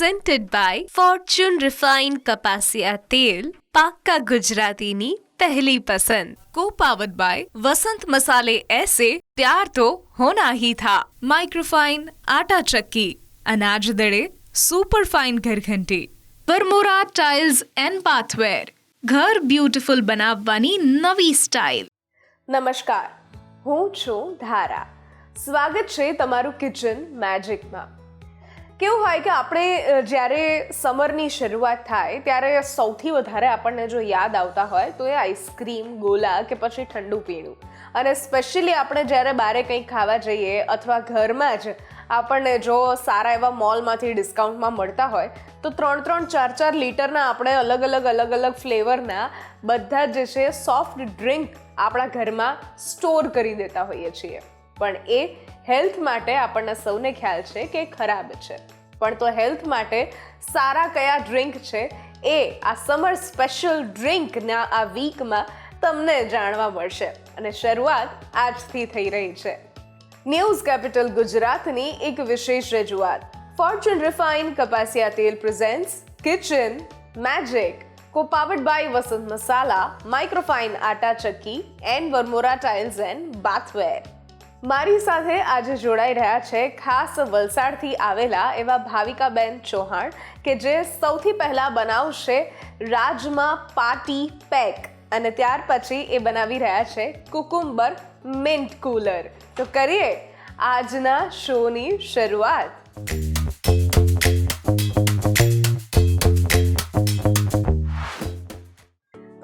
presented by Fortune Refined કપાસિયા તેલ, પાક્કા ગુજરાતીની પહેલી પસંદ. Co-powered by વસંત મસાલે ऐसे प्यार तो होना ही था. माइक्रोफाइन आटा चक्की, अनाज दड़े सुपर फाइन घरघंटी. વરમોરા ટાઇલ્સ એન્ડ બાથવેર, ઘર બ્યુટીફુલ બનાવવાની નવી સ્ટાઇલ. નમસ્કાર, હું છું ધારા. સ્વાગત છે તમારું કિચન મેજિકમાં. કેવું હોય કે આપણે જ્યારે સમરની શરૂઆત થાય ત્યારે સૌથી વધારે આપણને જો યાદ આવતા હોય તો એ આઈસ્ક્રીમ, ગોલા કે પછી ઠંડુ પીણું. અને સ્પેશિયલી આપણે જ્યારે બહાર કંઈક ખાવા જઈએ અથવા ઘરમાં જ આપણને જો સારા એવા મોલમાંથી ડિસ્કાઉન્ટમાં મળતા હોય તો 3-4 લીટરના આપણે અલગ ફ્લેવરના બધા જે છે સોફ્ટ ડ્રિંક આપણા ઘરમાં સ્ટોર કરી દેતા હોઈએ છીએ. પણ એ હેલ્થ માટે આપણને સૌને ખ્યાલ છે કે ખરાબ છે. પણ તો હેલ્થ માટે સારા કયા ડ્રિંક છે એ આ સમર સ્પેશિયલ ડ્રિંકના આ વીકમાં તમને જાણવા મળશે. અને શરૂઆત આજથી થઈ રહી છે. ન્યૂઝ કેપિટલ ગુજરાતની એક વિશેષ રજૂઆત. ફોર્ચ્યુન રિફાઇન્ડ કપાસિયા તેલ presents kitchen magic, co-powered by Vasant masala, microfine atta chakki and Varmora tiles and bathware. મારી સાથે આજે જોડાઈ રહ્યા છે ખાસ વલસાડથી આવેલા એવા ભાવિકાબેન ચૌહાણ કે જે સૌથી પહેલાં બનાવશે રાજમા પાર્ટી પેક અને ત્યાર પછી એ બનાવી રહ્યા છે કુકુમ્બર મિન્ટ કુલર. તો કરીએ આજના શોની શરૂઆત.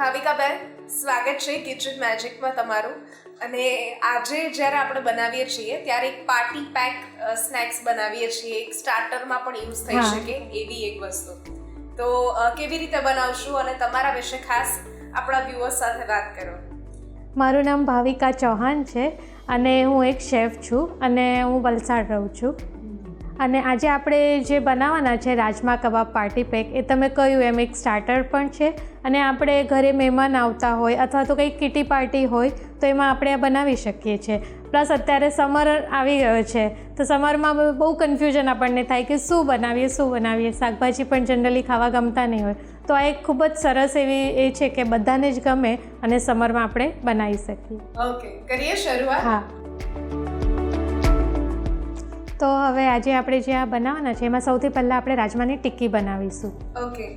ભાવિકાબેન, સ્વાગત છે કિચન મેજિકમાં તમારું. અને આજે જ્યારે આપણે બનાવીએ છીએ ત્યારે એક પાર્ટી પેક સ્નેક્સ બનાવીએ છીએ, એક સ્ટાર્ટરમાં પણ યુઝ થઈ શકે એવી એક વસ્તુ. તો કેવી રીતે બનાવશું અને તમારા વિશે ખાસ આપણા વ્યુઅર્સ સાથે વાત કરો. મારું નામ ભાવિકા ચૌહાણ છે અને હું એક શેફ છું અને હું વલસાડ રહું છું. અને આજે આપણે જે બનાવવાના છે રાજમા કબાબ પાર્ટી પેક, એ તમે કહ્યું એમ એક સ્ટાર્ટર પણ છે અને આપણે ઘરે મહેમાન આવતા હોય અથવા તો કંઈક કિટી પાર્ટી હોય તો એમાં આપણે આ બનાવી શકીએ છીએ. પ્લસ અત્યારે સમર આવી ગયો છે તો સમરમાં બહુ કન્ફ્યુઝન આપણને થાય કે શું બનાવીએ. શાકભાજી પણ જનરલી ખાવા ગમતા નહીં હોય તો આ એક ખૂબ જ સરસ એવી એ છે કે બધાને જ ગમે અને સમરમાં આપણે બનાવી શકીએ. ઓકે, કરીએ શરૂઆત. હા, તો હવે આજે આપણે જે આ બનાવવાના છે એમાં સૌથી પહેલાં આપણે રાજમાની ટિક્કી બનાવીશું. ઓકે.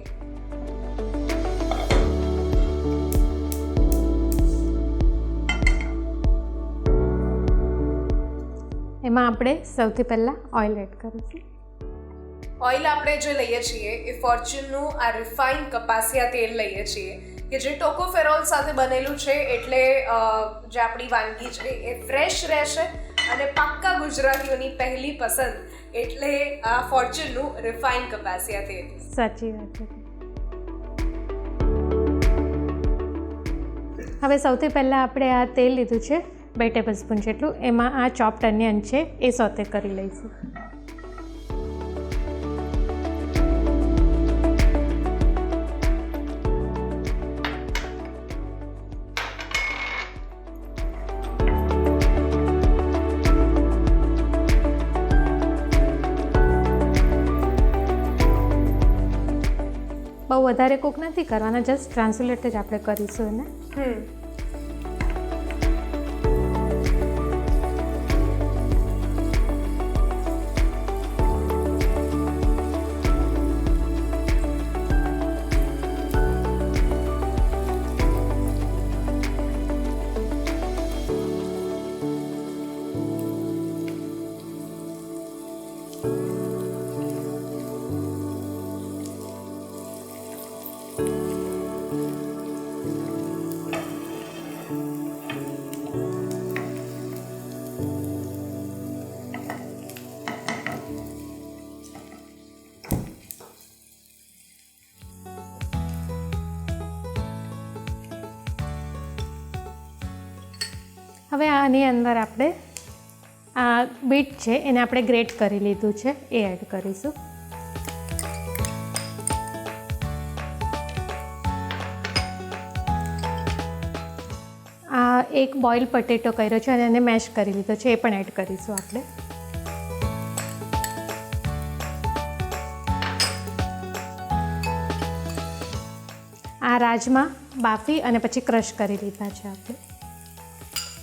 એમાં આપણે સૌથી પહેલાં ઓઇલ એડ કરીશું. ઓઇલ આપણે જે લઈએ છીએ એ ફોર્ચ્યુનનું આ રિફાઇન્ડ કપાસિયા તેલ લઈએ છીએ કે જે ટોકોફેરોલ સાથે બનેલું છે, એટલે જે આપણી વાનગી છે એ ફ્રેશ રહેશે અને પાક્કા ગુજરાતીઓની પહેલી પસંદ એટલે આ ફોર્ચ્યુનનું રિફાઇન્ડ કપાસિયા તેલ. સાચી વાત છે. હવે સૌથી પહેલાં આપણે આ તેલ લીધું છે 2 ટેબલ સ્પૂન જેટલું. એમાં આ ચોપ્ડ અનિયન છે એ સોતે કરી લઈશું. બહુ વધારે કૂક નથી કરવાના, જસ્ટ ટ્રાન્સલેટ જ આપણે કરીશું એને. હવે આની અંદર આપણે આ બીટ છે એને આપણે ગ્રેટ કરી લીધું છે એ એડ કરીશું. આ એક બોઇલ પટેટો કર્યો છે અને એને મેશ કરી લીધો છે એ પણ એડ કરીશું આપણે. આ રાજમા બાફી અને પછી ક્રશ કરી લીધા છે આપણે.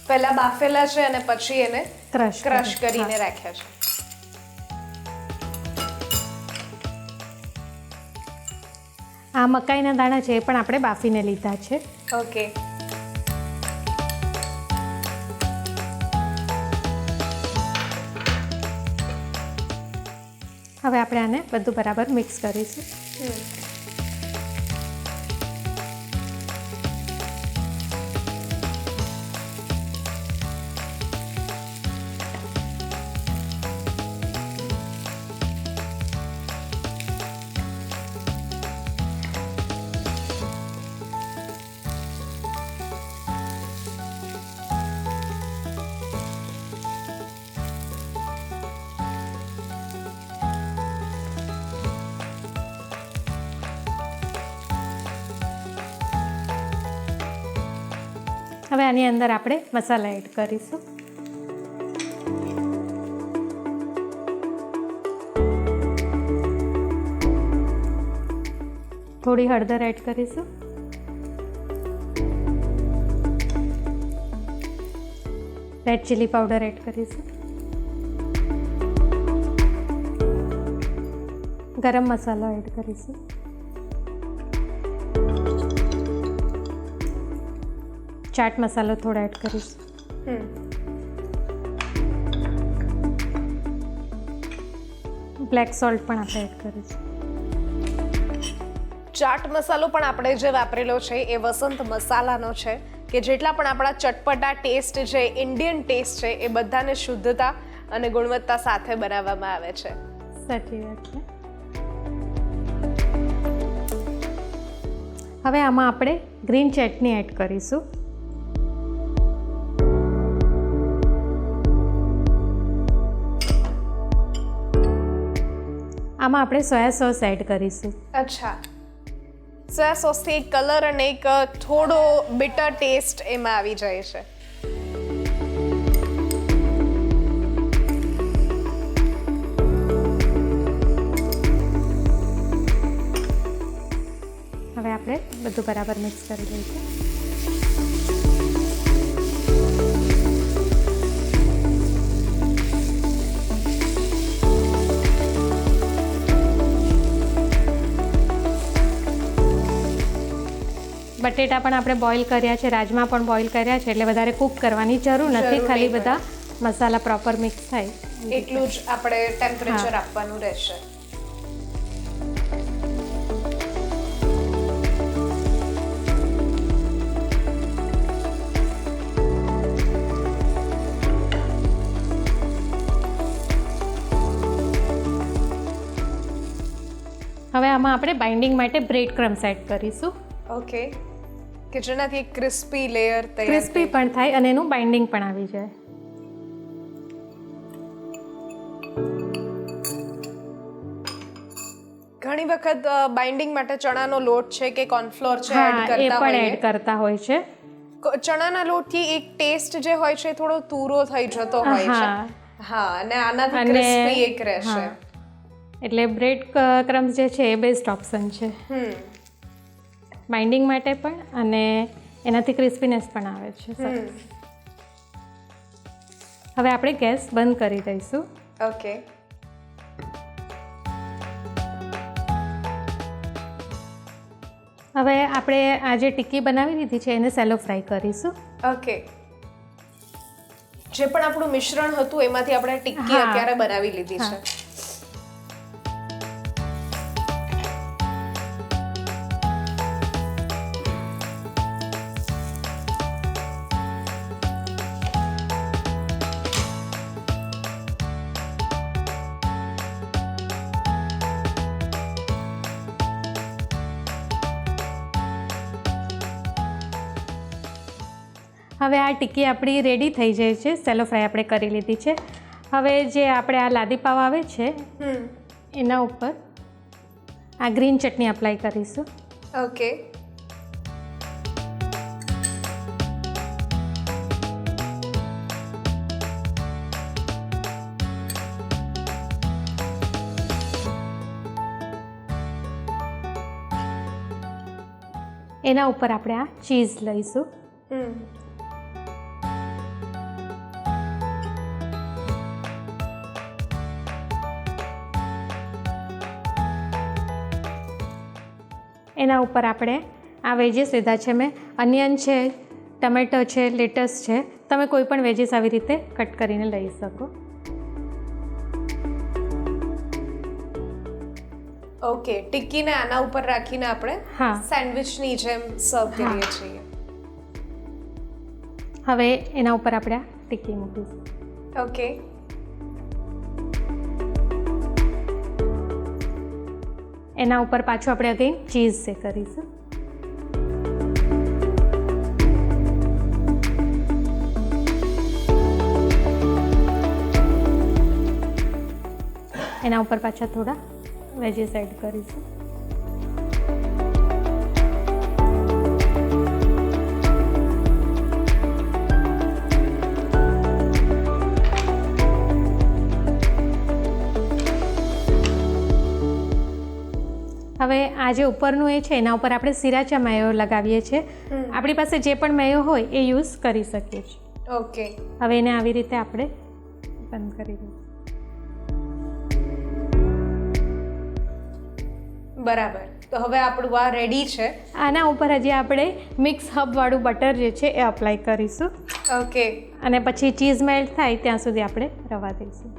પહેલા બાફેલા છે અને પછી એને ક્રશ ક્રશ કરીને રાખ્યા છે. આ મકાઈના દાણા છે એ પણ આપણે બાફીને લીધા છે. ઓકે. હવે આપણે આને બધું બરાબર મિક્સ કરીશું. હવે આની અંદર આપણે મસાલા એડ કરીશું. થોડી હળદર એડ કરીશું. રેડ ચીલી પાવડર એડ કરીશું. ગરમ મસાલો એડ કરીશું. ચાટ મસાલો થોડો એડ કરીશું. બ્લેક સોલ્ટ પણ આપણે એડ કરીશું. ચાટ મસાલો પણ આપણે જે વાપરેલો છે એ વસંત મસાલાનો છે કે જેટલા પણ આપણા ચટપટા ટેસ્ટ છે, ઇન્ડિયન ટેસ્ટ છે, એ બધાને શુદ્ધતા અને ગુણવત્તા સાથે બનાવવામાં આવે છે. સાચી વાત છે. હવે આમાં આપણે ગ્રીન ચટણી એડ કરીશું. આમાં આપણે સોયા સોસ એડ કરીશું. અચ્છા. સોયા સોસથી એક કલર અને એક થોડો બિટર ટેસ્ટ એમાં આવી જાય છે. હવે આપણે બધું બરાબર મિક્સ કરી લઈશું. બટેટા પણ આપણે બોઇલ કર્યા છે, રાજમા પણ બોઇલ કર્યા છે, એટલે વધારે કૂક કરવાની જરૂર નથી. ખાલી બધા મસાલા પ્રોપર મિક્સ થાય એટલું જ આપણે ટેમ્પરેચર આપવાનું રહેશે. હવે આમાં આપણે બાઇન્ડિંગ માટે બ્રેડ ક્રમ્સ એડ કરીશું. ઓકે. કે જેનાથી એક ક્રિસ્પી લેયર તૈયાર ક્રિસ્પી પણ થાય અને એનું બાઇન્ડિંગ પણ આવી જાય. ઘણી વખત બાઇન્ડિંગ માટે ચણાનો લોટ છે કે કોર્નફ્લોર છે હા, એડ એ કરતા પણ હોઈએ. એડ કરતા હોય છે. ચણાના લોટથી એક ટેસ્ટ જે હોય છે થોડો તૂરો થઈ જતો હોય છે. હા. હા, અને આનાથી અને ક્રિસ્પી એક રહેશે. હા. એટલે બ્રેડ ક્રમ્સ જે છે એ બેસ્ટ ઓપ્શન છે બાઇન્ડિંગ માટે પણ, અને એનાથી ક્રિસ્પીનેસ પણ આવે છે. સરસ. હવે આપણે ગેસ બંધ કરી દઈશું. ઓકે. હવે આપણે આ જે ટિક્કી બનાવી લીધી છે એને સેલો ફ્રાય કરીશું. ઓકે. જે પણ આપણું મિશ્રણ હતું એમાંથી આપણે ટિક્કી હા. અત્યારે બનાવી લીધી હા. છે. હવે આ ટિક્કી આપણી રેડી થઈ જાય છે. સેલો ફ્રાય આપણે કરી લીધી છે. હવે જે આપણે આ લાદી પાવ આવે છે એના ઉપર આ ગ્રીન ચટણી અપ્લાય કરીશું. ઓકે. એના ઉપર આપણે આ ચીઝ લઈશું. એના ઉપર આપણે આ વેજીસ લીધા છે મેં. અનિયન છે, ટમેટો છે, લેટસ છે. તમે કોઈ પણ વેજીસ આવી રીતે કટ કરીને લઈ શકો. ઓકે, ટિક્કીને આના ઉપર રાખીને આપણે સેન્ડવિચની જેમ સર્વ કરીએ છીએ. હવે એના ઉપર આપણે આ ટિક્કી મૂકીશું. ઓકે, એના ઉપર પાછું આપણે અગેન ચીઝ સે કરીશું. એના ઉપર પાછા થોડા વેજીસ એડ કરીશું. હવે આ જે ઉપરનું એ છે એના ઉપર આપણે સિરાચા મેયો લગાવીએ છીએ. આપણી પાસે જે પણ મેયો હોય એ યુઝ કરી શકીએ છીએ. ઓકે, હવે એને આવી રીતે આપણે બંધ કરી દઈશું. બરાબર. તો હવે આપણું આ રેડી છે. આના ઉપર હજી આપણે મિક્સ હબવાળું બટર જે છે એ અપ્લાય કરીશું. ઓકે, અને પછી ચીઝ મેલ્ટ થાય ત્યાં સુધી આપણે રવા દઈશું.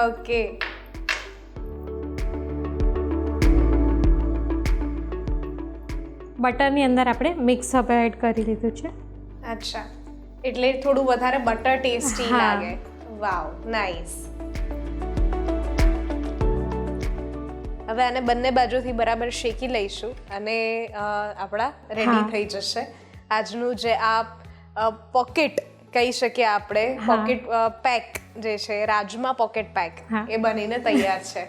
ઓકે, બટરની અંદર આપણે મિક્સ હબ એડ કરી લીધું છે. અચ્છા, એટલે થોડું વધારે બટર ટેસ્ટી હા. લાગે. વાવ, નાઈસ. હવે આને બંને બાજુથી બરાબર શેકી લઈશું અને આપણા રેડી થઈ જશે. આજનું જે આ પોકેટ કહી શકીએ આપણે, પોકેટ પેક જે છે, રાજમા પોકેટ પેક, એ બનીને તૈયાર છે.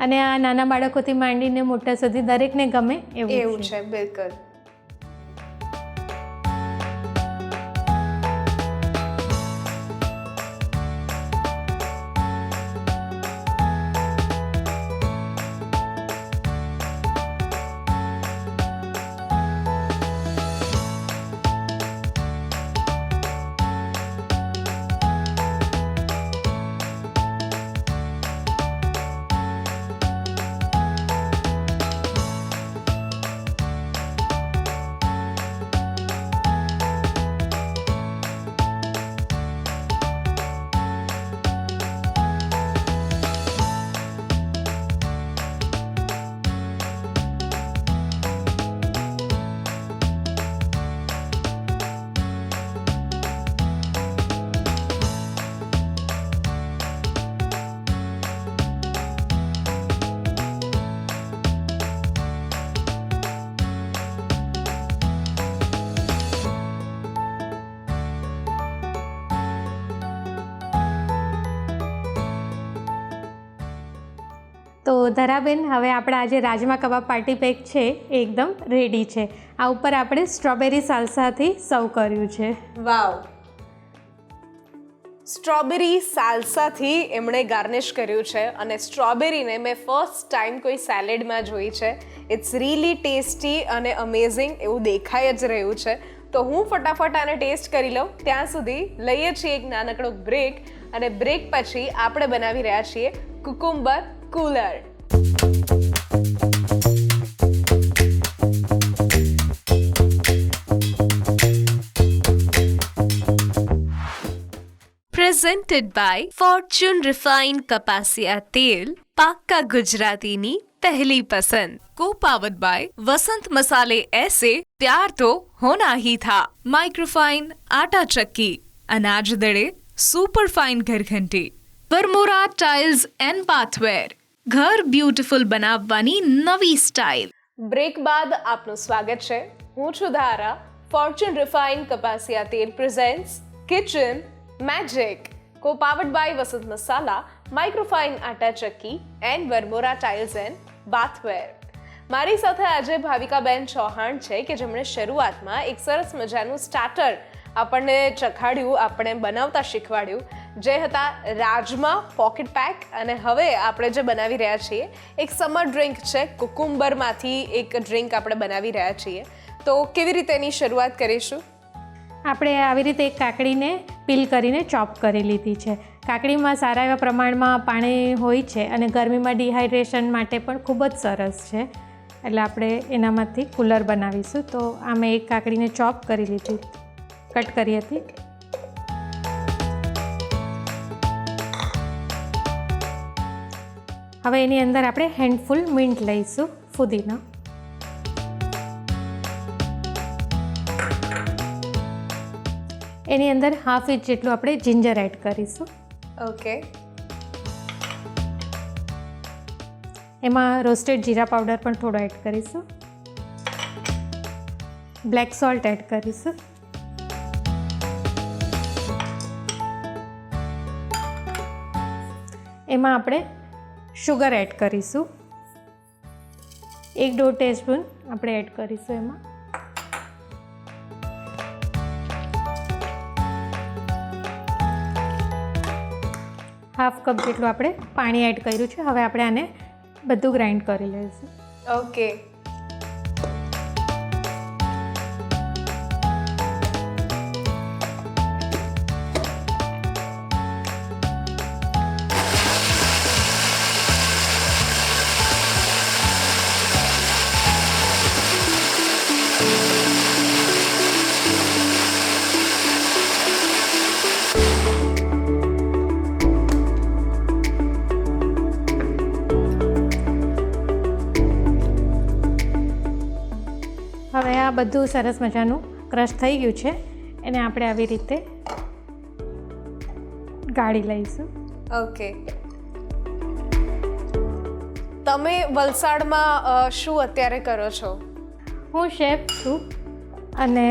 અને આ નાના બાળકોથી માંડીને મોટા સુધી દરેકને ગમે એવું છે. બિલકુલ. તો ધરાબેન, હવે આપણા આજે રાજમા કબાબ પાર્ટી પેક છે એ એકદમ રેડી છે. આ ઉપર આપણે સ્ટ્રોબેરી સાલ્સાથી સર્વ કર્યું છે. વાવ, સ્ટ્રોબેરી સાલ્સાથી એમણે ગાર્નિશ કર્યું છે અને સ્ટ્રોબેરીને મેં ફર્સ્ટ ટાઈમ કોઈ સેલેડમાં જોઈ છે. ઇટ્સ રીલી ટેસ્ટી અને અમેઝિંગ એવું દેખાઈ જ રહ્યું છે. તો હું ફટાફટ આને ટેસ્ટ કરી લઉં. ત્યાં સુધી લઈએ છીએ એક નાનકડો બ્રેક અને બ્રેક પછી આપણે બનાવી રહ્યા છીએ કુકુમ્બર cooler. Presented by Fortune Refined કપાસિયા તેલ, પાક્કા ગુજરાતીની પહેલી પસંદ. Co-powered by વસંત મસાલે ऐसे प्यार तो होना ही था. माइक्रोफाइन आटा चक्की, अनाज दड़े सुपर फाइन घरघंटी. વરમોરા ટાઇલ્સ એન્ડ બાથવેર, ઘર બ્યુટીફુલ બનાવવાની નવી સ્ટાઇલ. બ્રેક બાદ આપનું સ્વાગત છે. હું છું ધારા. ફોર્ચ્યુન રિફાઇન્ડ કપાસિયા તેલ presents kitchen magic, co-powered by Vasant masala, microfine atta chakki and Varmora tiles and bathware. મારી સાથે આજે ભાવિકાબેન ચૌહાણ છે કે જેમણે શરૂઆતમાં એક સરસ મજાનું સ્ટાર્ટર આપણને ચખાડ્યું, આપણે બનાવતા શીખવાડ્યું. જે હતા રાજમા પોકેટ પેક, અને હવે આપણે જે બનાવી રહ્યા છીએ એક સમર ડ્રિંક છે. કુકુમ્બરમાંથી એક ડ્રિંક આપણે બનાવી રહ્યા છીએ. તો કેવી રીતે એની શરૂઆત કરીશું? આપણે આવી રીતે એક કાકડીને પીલ કરીને ચોપ કરી લીધી છે. કાકડીમાં સારા એવા પ્રમાણમાં પાણી હોય છે અને ગરમીમાં ડિહાઇડ્રેશન માટે પણ ખૂબ જ સરસ છે. એટલે આપણે એનામાંથી કુલર બનાવીશું. તો આ મેં એક કાકડીને ચોપ કરી લીધી, કટ કરી હતી. હવે એની અંદર આપણે હેન્ડફુલ મિન્ટ લઈશું, ફુદીના. એની અંદર હાફ ઇંચ જેટલું આપણે જિંજર એડ કરીશું. ઓકે. એમાં રોસ્ટેડ જીરા પાવડર પણ થોડો એડ કરીશું. બ્લેક સોલ્ટ એડ કરીશું. એમાં આપણે શુગર એડ કરીશું. 1-1.5 ટીસ્પૂન આપણે એડ કરીશું એમાં. હાફ કપ જેટલું આપણે પાણી એડ કર્યું છે. હવે આપણે આને બધું ગ્રાઇન્ડ કરી લઈશું. ઓકે. હવે આ બધું સરસ મજાનું ક્રશ થઈ ગયું છે. એને આપણે આવી રીતે ગાળી લઈશું. ઓકે. તમે વલસાડમાં શું અત્યારે કરો છો? હું શેફ છું અને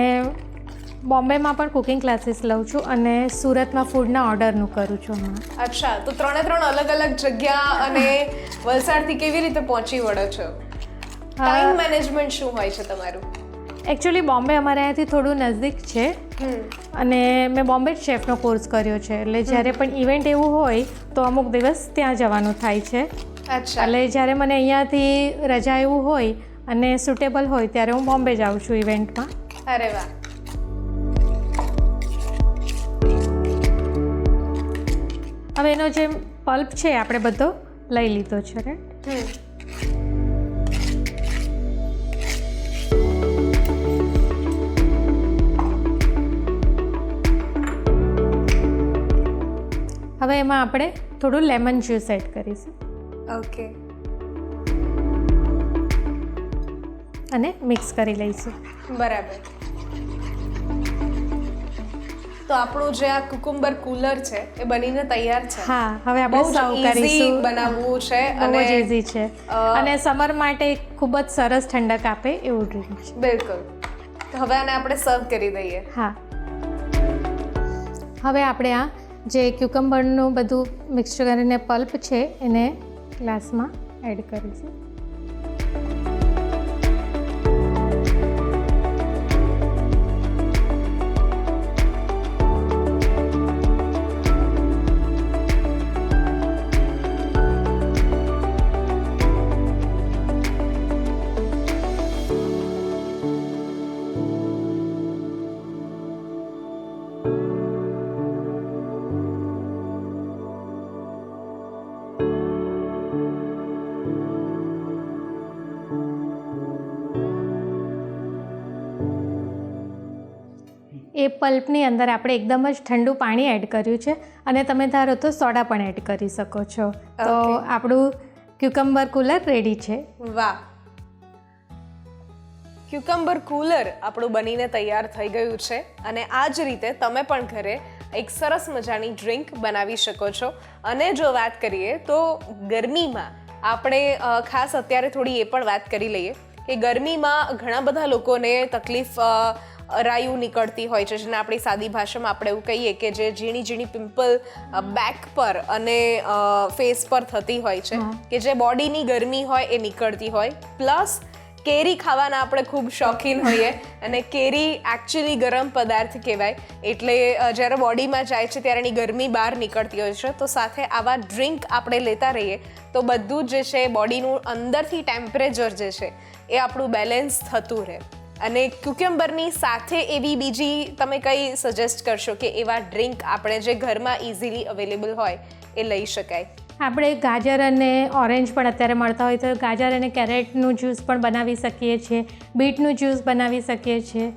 બોમ્બેમાં પણ કુકિંગ ક્લાસીસ લઉં છું અને સુરતમાં ફૂડના ઓર્ડરનું કરું છું હમણાં. અચ્છા, તો 3 અલગ અલગ જગ્યા અને વલસાડથી કેવી રીતે પહોંચી વળો છો? ટાઈમ મેનેજમેન્ટ શું હોય છે તમારું? એકચ્યુઅલી બોમ્બે અમારે અહીંયાથી થોડું નજદીક છે અને મેં બોમ્બે જ શેફનો કોર્સ કર્યો છે. એટલે જ્યારે પણ ઇવેન્ટ એવું હોય તો અમુક દિવસ ત્યાં જવાનું થાય છે. અચ્છા. એટલે જ્યારે મને અહીંયાથી રજા એવું હોય અને સુટેબલ હોય ત્યારે હું બોમ્બે જાઉં છું ઇવેન્ટમાં. અરે વાહ. હવે એનો જે પલ્પ છે આપણે બધો લઈ લીધો છે, રાઈટ? હવે એમાં આપણે થોડું લેમન જ્યુસ એડ કરીશું. ઓકે. અને મિક્સ કરી લઈશું. બરાબર. તો આપણું જે આ કુકુમ્બર કુલર છે એ બનીને તૈયાર છે. હા, હવે આપણે બહુ સર્વ easy કરીશું. બનાવવું છે બહુ જ અને ઇઝી છે અને સમર માટે ખૂબ જ સરસ ઠંડક આપે એવું ડ્રિંક છે. બિલકુલ. તો હવે આને આપણે સર્વ કરી દઈએ. હા. હવે આપણે આ જે ક્યુકમ્બરનું બધું મિક્સર કરીને પલ્પ છે એને ગ્લાસમાં એડ કરીશું. એ પલ્પની અંદર આપણે એકદમ જ ઠંડુ પાણી એડ કર્યું છે અને તમે ધારો તો સોડા પણ એડ કરી શકો છો. તો આપણું ક્યુકમ્બર કુલર રેડી છે. વાહ. ક્યુકમ્બર કુલર આપણું બનીને તૈયાર થઈ ગયું છે અને આ જ રીતે તમે પણ ઘરે એક સરસ મજાની ડ્રિંક બનાવી શકો છો. અને જો વાત કરીએ તો ગરમીમાં આપણે ખાસ અત્યારે થોડી એ પણ વાત કરી લઈએ કે ગરમીમાં ઘણા બધા લોકોને તકલીફ રાયું નીકળતી હોય છે, જેને આપણી સાદી ભાષામાં આપણે એવું કહીએ કે જે ઝીણી ઝીણી પિમ્પલ બેક પર અને ફેસ પર થતી હોય છે, કે જે બોડીની ગરમી હોય એ નીકળતી હોય, પ્લસ કેરી ખાવાના આપણે ખૂબ શોખીન હોઈએ અને કેરી એકચ્યુઅલી ગરમ પદાર્થ કહેવાય, એટલે જ્યારે બોડીમાં જાય છે ત્યારે એની ગરમી બહાર નીકળતી હોય છે. તો સાથે આવા ડ્રિંક આપણે લેતા રહીએ તો બધું જે છે બોડીનું અંદરથી ટેમ્પરેચર જે છે એ આપણું બેલેન્સ થતું રહે. અને ક્યુકમ્બરની સાથે એવી બીજી તમે કઈ સજેસ્ટ કરશો કે એવા ડ્રિંક આપણે જે ઘરમાં ઇઝીલી અવેલેબલ હોય એ લઈ શકાય? આપણે ગાજર અને ઓરેન્જ પણ અત્યારે મળતા હોય તો ગાજર અને કેરેટનું જ્યુસ પણ બનાવી શકીએ છીએ, બીટનું જ્યુસ બનાવી શકીએ છીએ,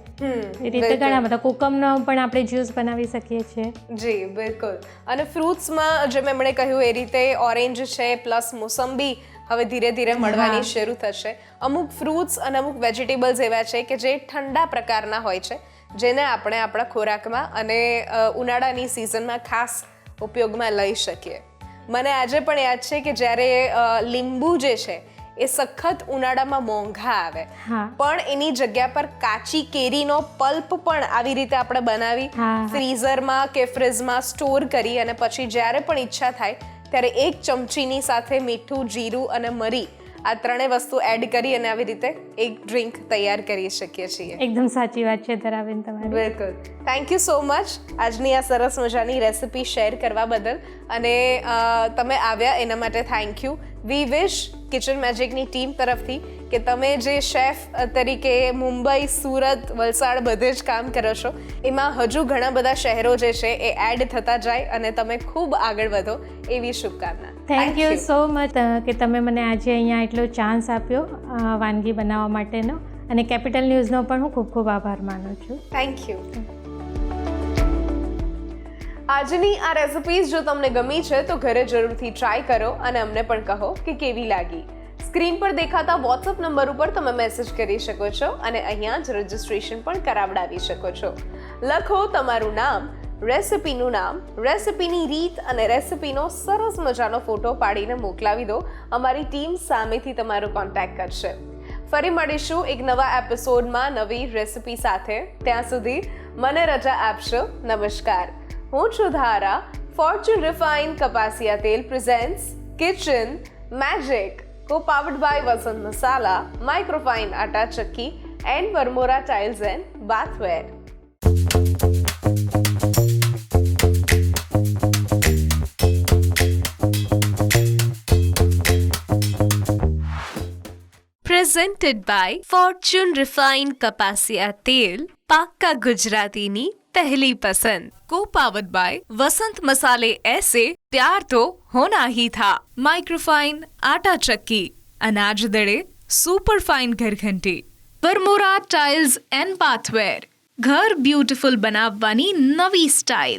એ રીતે ઘણા બધા, કોકમનો પણ આપણે જ્યુસ બનાવી શકીએ છીએ. જી બિલકુલ. અને ફ્રૂટ્સમાં જેમ એમણે કહ્યું એ રીતે ઓરેન્જ છે પ્લસ મોસંબી હવે ધીરે ધીરે મળવાની શરૂ થશે. અમુક ફ્રૂટ્સ અને અમુક વેજીટેબલ્સ એવા છે કે જે ઠંડા પ્રકારના હોય છે, જેને આપણે આપણા ખોરાકમાં અને ઉનાળાની સિઝનમાં ખાસ ઉપયોગમાં લઈ શકીએ. મને આજે પણ યાદ છે કે જ્યારે લીંબુ જે છે એ સખત ઉનાળામાં મોંઘા આવે, પણ એની જગ્યા પર કાચી કેરીનો પલ્પ પણ આવી રીતે આપણે બનાવી ફ્રીઝરમાં કે ફ્રીજમાં સ્ટોર કરી અને પછી જ્યારે પણ ઈચ્છા થાય ત્યારે એક ચમચીની સાથે મીઠું, જીરું અને મરી આ ત્રણેય વસ્તુ એડ કરી અને આવી રીતે એક ડ્રિંક તૈયાર કરી શકીએ છીએ. એકદમ સાચી વાત છે ધરાબેન તમારી. બિલકુલ. થેન્ક યુ સો મચ આજની આ સરસ મજાની રેસિપી શેર કરવા બદલ, અને તમે આવ્યા એના માટે thank you. We wish kitchen મેજિકની ટીમ તરફથી કે તમે જે શેફ તરીકે મુંબઈ, સુરત, વલસાડ બધે જ કામ કરો છો, એમાં હજુ ઘણા બધા શહેરો જે છે એ એડ થતા જાય અને તમે ખૂબ આગળ વધો એવી શુભકામના. થેન્ક યુ સો મચ કે તમે મને આજે અહીંયા એટલો ચાન્સ આપ્યો વાનગી બનાવવા માટેનો, અને કેપિટલ ન્યૂઝનો પણ હું ખૂબ ખૂબ આભાર માનું છું. Thank you. આજની આ રેસિપીઝ જો તમને ગમી છે તો ઘરે જરૂરથી ટ્રાય કરો અને અમને પણ કહો કે કેવી લાગી. સ્ક્રીન પર દેખાતા વોટ્સઅપ નંબર ઉપર તમે મેસેજ કરી શકો છો અને અહીંયા જ રજિસ્ટ્રેશન પણ કરાવડાવી શકો છો. લખો તમારું નામ, રેસિપીનું નામ, રેસિપીની રીત અને રેસિપીનો સરસ મજાનો ફોટો પાડીને મોકલાવી દો. અમારી ટીમ સામેથી તમારો કોન્ટેક્ટ કરશે. ફરી મળીશું એક નવા એપિસોડમાં નવી રેસિપી સાથે. ત્યાં સુધી મને રજા આપશો. નમસ્કાર. હું છું ધારા. ફોર્ચ્યુન રિફાઇન્ડ કપાસિયા તેલ presents kitchen magic, co-powered by Vasant masala, microfine atta chakki and Varmora tiles and bathware. Presented by Fortune Refined કપાસિયા તેલ, પાક્કા ગુજરાતીની पहली पसंद. Co-powered by वसंत मसाले ऐसे प्यार तो होना ही था. माइक्रोफाइन आटा चक्की, अनाज दड़े super fine घरघंटी, Varmora tiles and बाथवेर, घर ब्यूटीफुल बनावવાની નવી સ્ટાઇલ.